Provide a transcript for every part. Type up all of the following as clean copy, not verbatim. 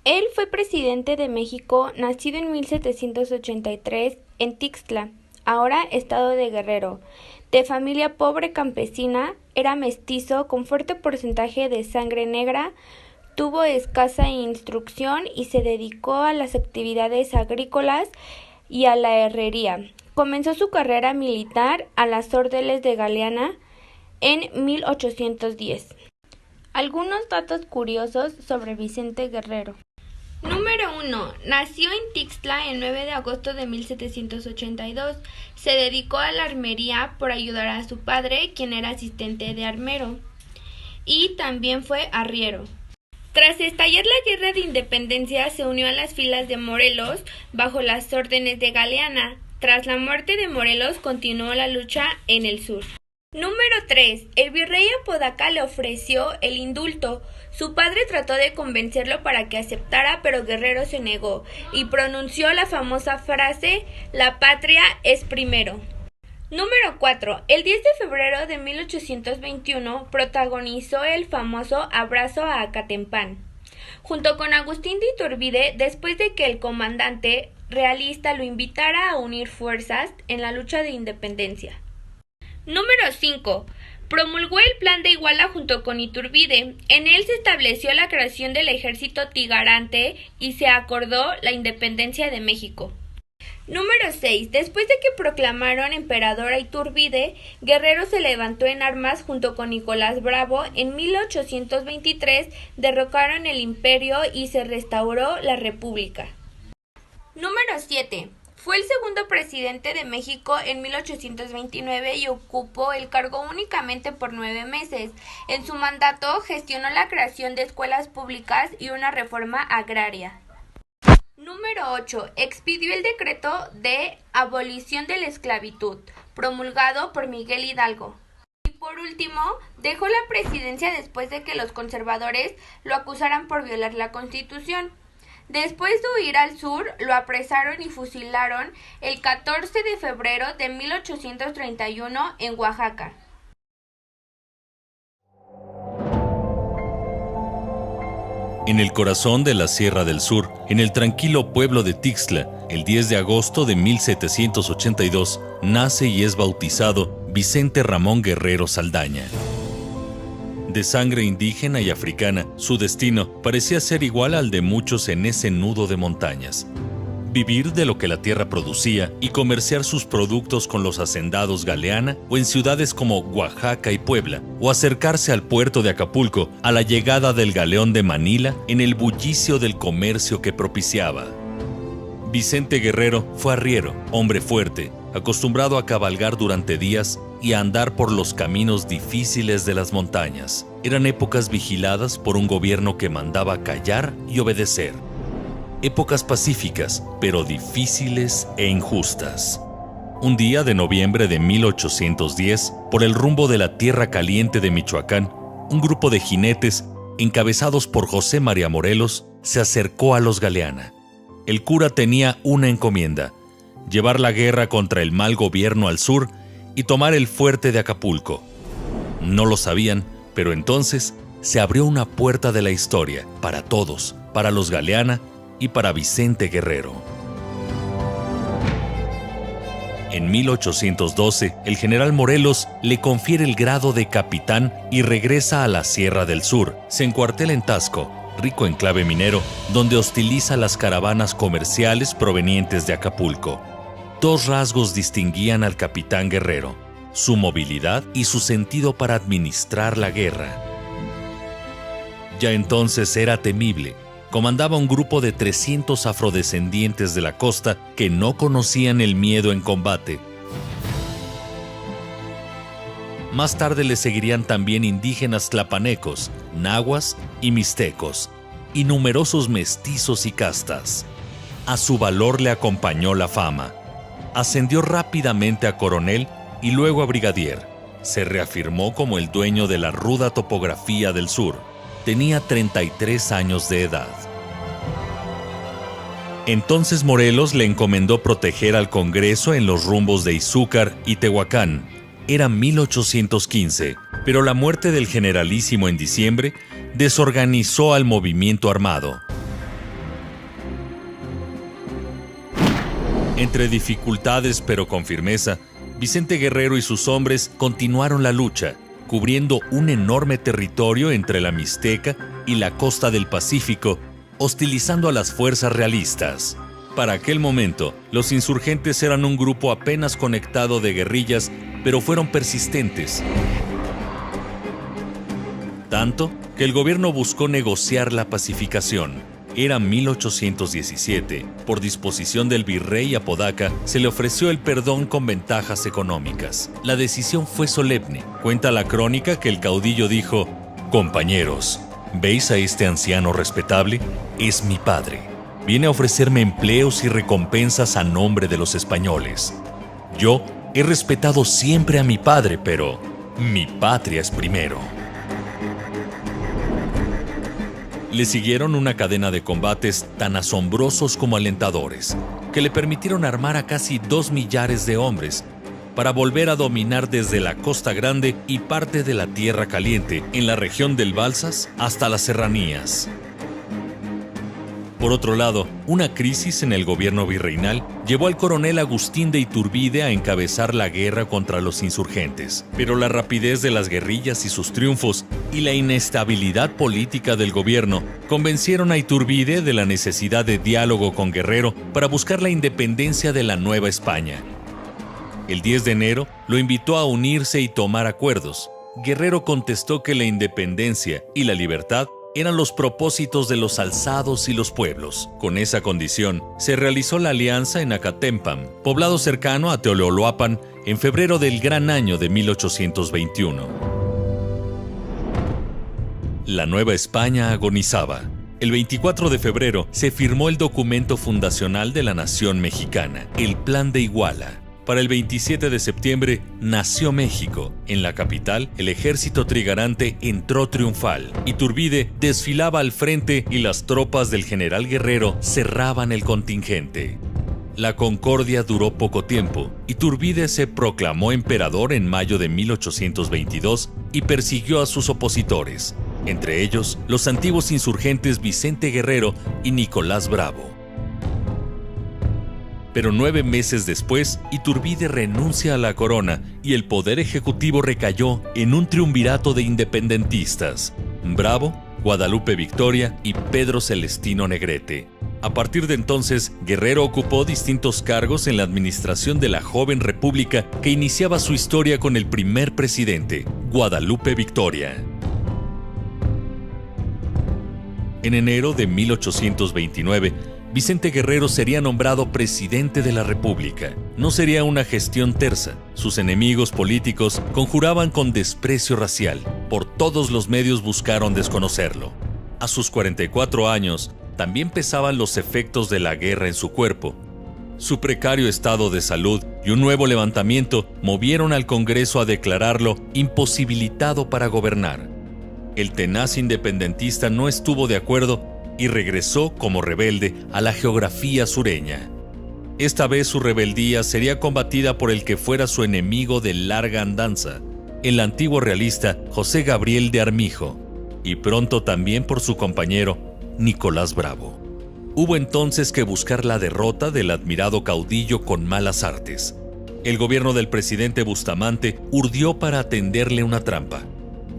Él fue presidente de México, nacido en 1783 en Tixtla, ahora estado de Guerrero. De familia pobre campesina, era mestizo con fuerte porcentaje de sangre negra, tuvo escasa instrucción y se dedicó a las actividades agrícolas y a la herrería. Comenzó su carrera militar a las órdenes de Galeana en 1810. Algunos datos curiosos sobre Vicente Guerrero. Número 1. Nació en Tixtla el 9 de agosto de 1782. Se dedicó a la armería por ayudar a su padre, quien era asistente de armero, y también fue arriero. Tras estallar la Guerra de Independencia, se unió a las filas de Morelos bajo las órdenes de Galeana. Tras la muerte de Morelos, continuó la lucha en el sur. Número 3. El virrey Apodaca le ofreció el indulto. Su padre trató de convencerlo para que aceptara, pero Guerrero se negó y pronunció la famosa frase: "La patria es primero". Número 4. El 10 de febrero de 1821 protagonizó el famoso Abrazo a Acatempán, junto con Agustín de Iturbide, después de que el comandante realista lo invitara a unir fuerzas en la lucha de independencia. Número 5. Promulgó el Plan de Iguala junto con Iturbide. En él se estableció la creación del ejército tigrante y se acordó la independencia de México. Número 6. Después de que proclamaron emperador a Iturbide, Guerrero se levantó en armas junto con Nicolás Bravo. En 1823 derrocaron el imperio y se restauró la república. Número 7. Fue el segundo presidente de México en 1829 y ocupó el cargo únicamente por 9 meses. En su mandato gestionó la creación de escuelas públicas y una reforma agraria. Número 8. Expidió el decreto de abolición de la esclavitud, promulgado por Miguel Hidalgo. Y por último, dejó la presidencia después de que los conservadores lo acusaran por violar la Constitución. Después de huir al sur, lo apresaron y fusilaron el 14 de febrero de 1831 en Oaxaca. En el corazón de la Sierra del Sur, en el tranquilo pueblo de Tixtla, el 10 de agosto de 1782, nace y es bautizado Vicente Ramón Guerrero Saldaña. De sangre indígena y africana, su destino parecía ser igual al de muchos en ese nudo de montañas. Vivir de lo que la tierra producía y comerciar sus productos con los hacendados Galeana o en ciudades como Oaxaca y Puebla, o acercarse al puerto de Acapulco a la llegada del galeón de Manila en el bullicio del comercio que propiciaba. Vicente Guerrero fue arriero, hombre fuerte, acostumbrado a cabalgar durante días y a andar por los caminos difíciles de las montañas. Eran épocas vigiladas por un gobierno que mandaba callar y obedecer. Épocas pacíficas, pero difíciles e injustas. Un día de noviembre de 1810, por el rumbo de la Tierra Caliente de Michoacán, un grupo de jinetes, encabezados por José María Morelos, se acercó a los Galeana. El cura tenía una encomienda: llevar la guerra contra el mal gobierno al sur y tomar el fuerte de Acapulco. No lo sabían, pero entonces se abrió una puerta de la historia para todos, para los Galeana y para Vicente Guerrero. En 1812, el general Morelos le confiere el grado de capitán y regresa a la Sierra del Sur. Se encuartela en Tasco, rico enclave minero, donde hostiliza las caravanas comerciales provenientes de Acapulco. Dos rasgos distinguían al capitán Guerrero: su movilidad y su sentido para administrar la guerra. Ya entonces era temible. Comandaba un grupo de 300 afrodescendientes de la costa que no conocían el miedo en combate. Más tarde le seguirían también indígenas tlapanecos, nahuas y mixtecos, y numerosos mestizos y castas. A su valor le acompañó la fama. Ascendió rápidamente a coronel y luego a brigadier. Se reafirmó como el dueño de la ruda topografía del sur. Tenía 33 años de edad. Entonces Morelos le encomendó proteger al Congreso en los rumbos de Izúcar y Tehuacán. Era 1815, pero la muerte del generalísimo en diciembre desorganizó al movimiento armado. Entre dificultades pero con firmeza, Vicente Guerrero y sus hombres continuaron la lucha, cubriendo un enorme territorio entre la Mixteca y la costa del Pacífico, hostilizando a las fuerzas realistas. Para aquel momento, los insurgentes eran un grupo apenas conectado de guerrillas, pero fueron persistentes. Tanto que el gobierno buscó negociar la pacificación. Era 1817. Por disposición del virrey Apodaca, se le ofreció el perdón con ventajas económicas. La decisión fue solemne. Cuenta la crónica que el caudillo dijo: «Compañeros, ¿veis a este anciano respetable? Es mi padre. Viene a ofrecerme empleos y recompensas a nombre de los españoles. Yo he respetado siempre a mi padre, pero mi patria es primero». Le siguieron una cadena de combates tan asombrosos como alentadores, que le permitieron armar a casi 2 millares de hombres para volver a dominar desde la Costa Grande y parte de la Tierra Caliente, en la región del Balsas, hasta las serranías. Por otro lado, una crisis en el gobierno virreinal llevó al coronel Agustín de Iturbide a encabezar la guerra contra los insurgentes. Pero la rapidez de las guerrillas y sus triunfos y la inestabilidad política del gobierno convencieron a Iturbide de la necesidad de diálogo con Guerrero para buscar la independencia de la Nueva España. El 10 de enero lo invitó a unirse y tomar acuerdos. Guerrero contestó que la independencia y la libertad eran los propósitos de los alzados y los pueblos. Con esa condición, se realizó la alianza en Acatempam, poblado cercano a Teololoapan, en febrero del gran año de 1821. La Nueva España agonizaba. El 24 de febrero se firmó el documento fundacional de la nación mexicana, el Plan de Iguala. Para el 27 de septiembre nació México. En la capital, el ejército trigarante entró triunfal. Iturbide desfilaba al frente y las tropas del general Guerrero cerraban el contingente. La concordia duró poco tiempo. Iturbide se proclamó emperador en mayo de 1822 y persiguió a sus opositores, entre ellos los antiguos insurgentes Vicente Guerrero y Nicolás Bravo. Pero 9 meses después, Iturbide renuncia a la corona y el poder ejecutivo recayó en un triunvirato de independentistas: Bravo, Guadalupe Victoria y Pedro Celestino Negrete. A partir de entonces, Guerrero ocupó distintos cargos en la administración de la joven república que iniciaba su historia con el primer presidente, Guadalupe Victoria. En enero de 1829, Vicente Guerrero sería nombrado presidente de la República. No sería una gestión tersa. Sus enemigos políticos conjuraban con desprecio racial. Por todos los medios buscaron desconocerlo. A sus 44 años, también pesaban los efectos de la guerra en su cuerpo. Su precario estado de salud y un nuevo levantamiento movieron al Congreso a declararlo imposibilitado para gobernar. El tenaz independentista no estuvo de acuerdo y regresó como rebelde a la geografía sureña. Esta vez su rebeldía sería combatida por el que fuera su enemigo de larga andanza, el antiguo realista José Gabriel de Armijo, y pronto también por su compañero Nicolás Bravo. Hubo entonces que buscar la derrota del admirado caudillo con malas artes. El gobierno del presidente Bustamante urdió para tenderle una trampa.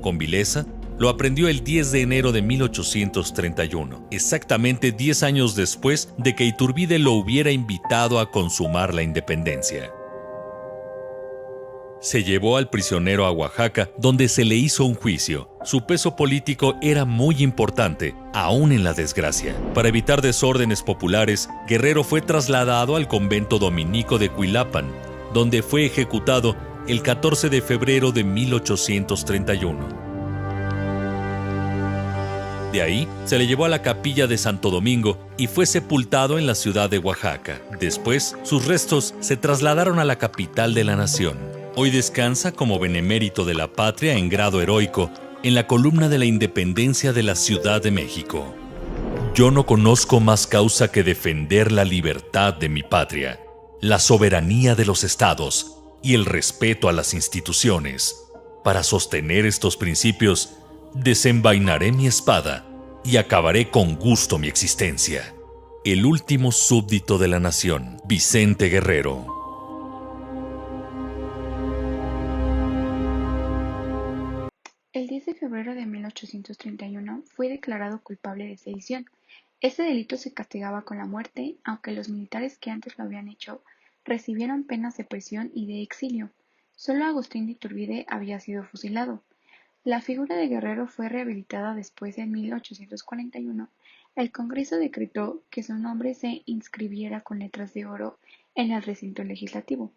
Con vileza, lo aprendió el 10 de enero de 1831, exactamente 10 años después de que Iturbide lo hubiera invitado a consumar la independencia. Se llevó al prisionero a Oaxaca, donde se le hizo un juicio. Su peso político era muy importante, aún en la desgracia. Para evitar desórdenes populares, Guerrero fue trasladado al convento dominico de Cuilapan, donde fue ejecutado el 14 de febrero de 1831. De ahí, se le llevó a la capilla de Santo Domingo y fue sepultado en la ciudad de Oaxaca. Después, sus restos se trasladaron a la capital de la nación. Hoy descansa como benemérito de la patria en grado heroico en la columna de la Independencia de la Ciudad de México. Yo no conozco más causa que defender la libertad de mi patria, la soberanía de los estados y el respeto a las instituciones. Para sostener estos principios, desenvainaré mi espada y acabaré con gusto mi existencia. el último súbdito de la nación, Vicente Guerrero. El 10 de febrero de 1831 fue declarado culpable de sedición. Este delito se castigaba con la muerte, aunque los militares que antes lo habían hecho recibieron penas de prisión y de exilio. Solo Agustín de Iturbide había sido fusilado. La figura de Guerrero fue rehabilitada después en 1841. El Congreso decretó que su nombre se inscribiera con letras de oro en el recinto legislativo.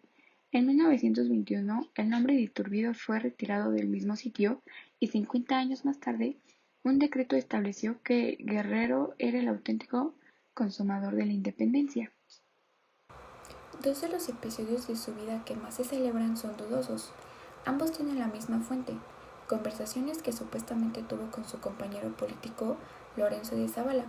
En 1921, el nombre de Iturbide fue retirado del mismo sitio y 50 años más tarde, un decreto estableció que Guerrero era el auténtico consumador de la independencia. Dos de los episodios de su vida que más se celebran son dudosos. Ambos tienen la misma fuente, conversaciones que supuestamente tuvo con su compañero político Lorenzo de Zavala.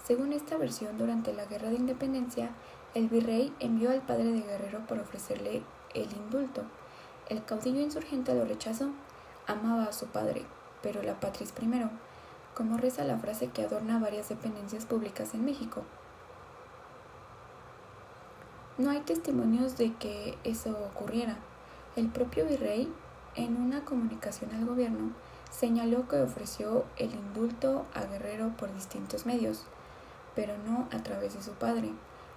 Según esta versión, durante la Guerra de Independencia, el virrey envió al padre de Guerrero para ofrecerle el indulto. El caudillo insurgente lo rechazó. Amaba a su padre, pero la patria es primero, como reza la frase que adorna varias dependencias públicas en México. No hay testimonios de que eso ocurriera. El propio virrey, en una comunicación al gobierno, señaló que ofreció el indulto a Guerrero por distintos medios, pero no a través de su padre.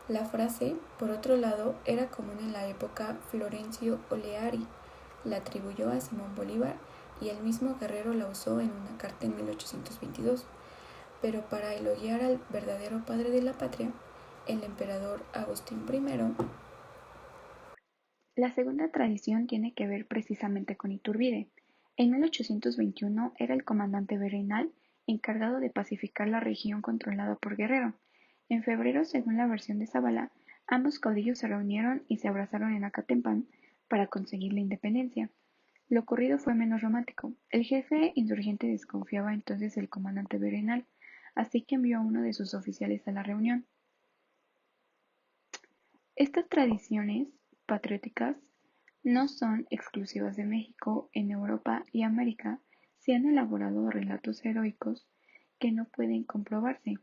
La frase, por otro lado, era común en la época. Florencio Oleari la atribuyó a Simón Bolívar y el mismo Guerrero la usó en una carta en 1822. Pero para elogiar al verdadero padre de la patria, el emperador Agustín I. La segunda tradición tiene que ver precisamente con Iturbide. En 1821 era el comandante virreinal encargado de pacificar la región controlada por Guerrero. En febrero, según la versión de Zavala, ambos caudillos se reunieron y se abrazaron en Acatempán para conseguir la independencia. Lo ocurrido fue menos romántico. El jefe insurgente desconfiaba entonces del comandante virreinal, así que envió a uno de sus oficiales a la reunión. Estas tradiciones patrióticas no son exclusivas de México. En Europa y América se han elaborado relatos heroicos que no pueden comprobarse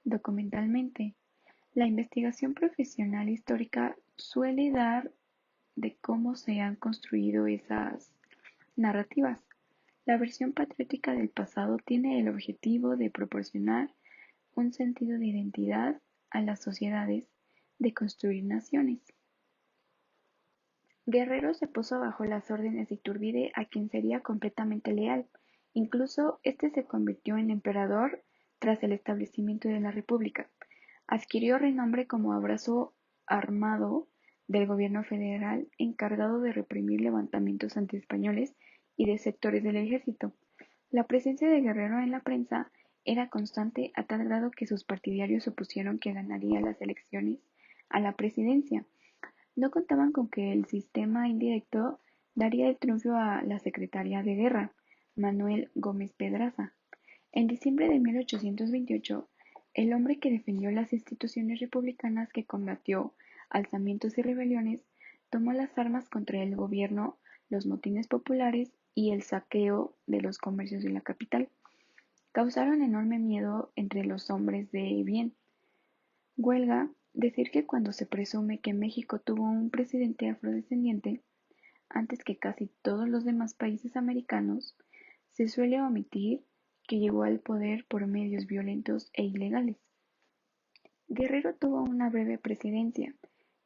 documentalmente. La investigación profesional histórica suele dar de cómo se han construido esas narrativas. La versión patriótica del pasado tiene el objetivo de proporcionar un sentido de identidad a las sociedades, de construir naciones. Guerrero se puso bajo las órdenes de Iturbide, a quien sería completamente leal. Incluso este se convirtió en emperador tras el establecimiento de la República. Adquirió renombre como brazo armado del gobierno federal encargado de reprimir levantamientos antiespañoles y de sectores del ejército. La presencia de Guerrero en la prensa era constante a tal grado que sus partidarios supusieron que ganaría las elecciones a la presidencia. No contaban con que el sistema indirecto daría el triunfo a la secretaria de Guerra, Manuel Gómez Pedraza. En diciembre de 1828, el hombre que defendió las instituciones republicanas, que combatió alzamientos y rebeliones, tomó las armas contra el gobierno, los motines populares y el saqueo de los comercios de la capital. Causaron enorme miedo entre los hombres de bien. Huelga decir que cuando se presume que México tuvo un presidente afrodescendiente, antes que casi todos los demás países americanos, se suele omitir que llegó al poder por medios violentos e ilegales. Guerrero tuvo una breve presidencia,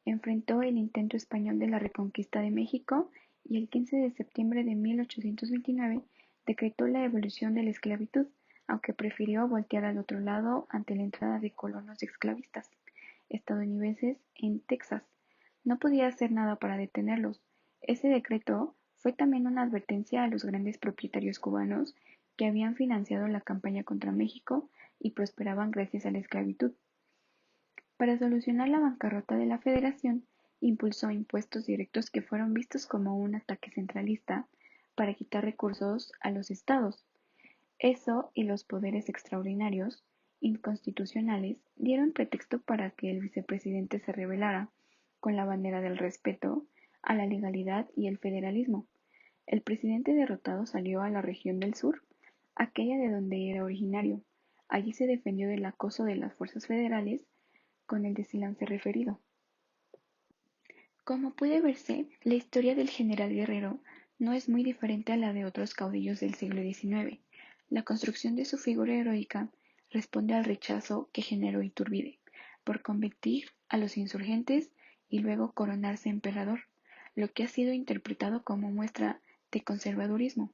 enfrentó el intento español de la reconquista de México y el 15 de septiembre de 1829 decretó la abolición de la esclavitud, aunque prefirió voltear al otro lado ante la entrada de colonos esclavistas estadounidenses en Texas. No podía hacer nada para detenerlos. Ese decreto fue también una advertencia a los grandes propietarios cubanos que habían financiado la campaña contra México y prosperaban gracias a la esclavitud. Para solucionar la bancarrota de la Federación, impulsó impuestos directos que fueron vistos como un ataque centralista para quitar recursos a los estados. Eso y los poderes extraordinarios, inconstitucionales, dieron pretexto para que el vicepresidente se rebelara con la bandera del respeto a la legalidad y el federalismo. El presidente derrotado salió a la región del sur, aquella de donde era originario. Allí se defendió del acoso de las fuerzas federales, con el desenlace referido. Como puede verse, la historia del general Guerrero no es muy diferente a la de otros caudillos del siglo XIX. La construcción de su figura heroica responde al rechazo que generó Iturbide por convertir a los insurgentes y luego coronarse emperador, lo que ha sido interpretado como muestra de conservadurismo.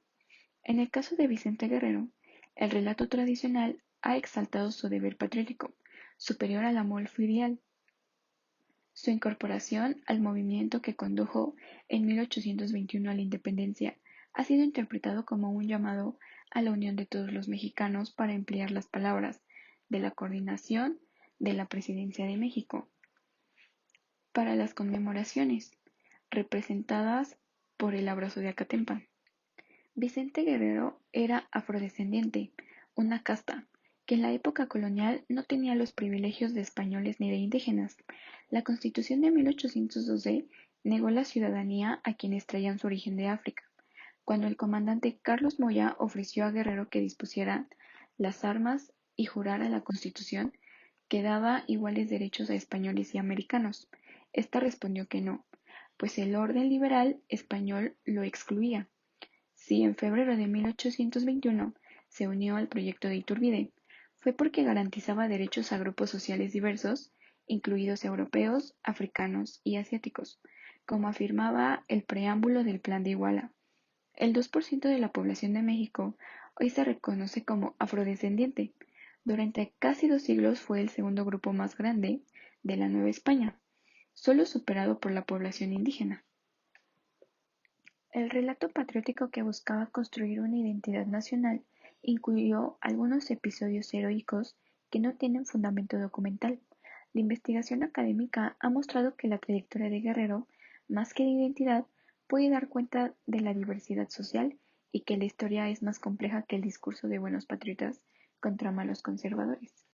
En el caso de Vicente Guerrero, el relato tradicional ha exaltado su deber patriótico, superior al amor filial. Su incorporación al movimiento que condujo en 1821 a la independencia ha sido interpretado como un llamado a la unión de todos los mexicanos para emplear las palabras de la coordinación de la Presidencia de México. Para las conmemoraciones, representadas por el abrazo de Acatempan. Vicente Guerrero era afrodescendiente, una casta, que en la época colonial no tenía los privilegios de españoles ni de indígenas. La Constitución de 1812 negó la ciudadanía a quienes traían su origen de África. Cuando el comandante Carlos Moya ofreció a Guerrero que dispusiera las armas y jurara la Constitución, que daba iguales derechos a españoles y americanos, ésta respondió que no, pues el orden liberal español lo excluía. Si en febrero de 1821 se unió al proyecto de Iturbide, fue porque garantizaba derechos a grupos sociales diversos, incluidos europeos, africanos y asiáticos, como afirmaba el preámbulo del Plan de Iguala. El 2% de la población de México hoy se reconoce como afrodescendiente. Durante casi 2 siglos fue el segundo grupo más grande de la Nueva España, solo superado por la población indígena. El relato patriótico que buscaba construir una identidad nacional incluyó algunos episodios heroicos que no tienen fundamento documental. La investigación académica ha mostrado que la trayectoria de Guerrero, más que de identidad, puede dar cuenta de la diversidad social y que la historia es más compleja que el discurso de buenos patriotas contra malos conservadores.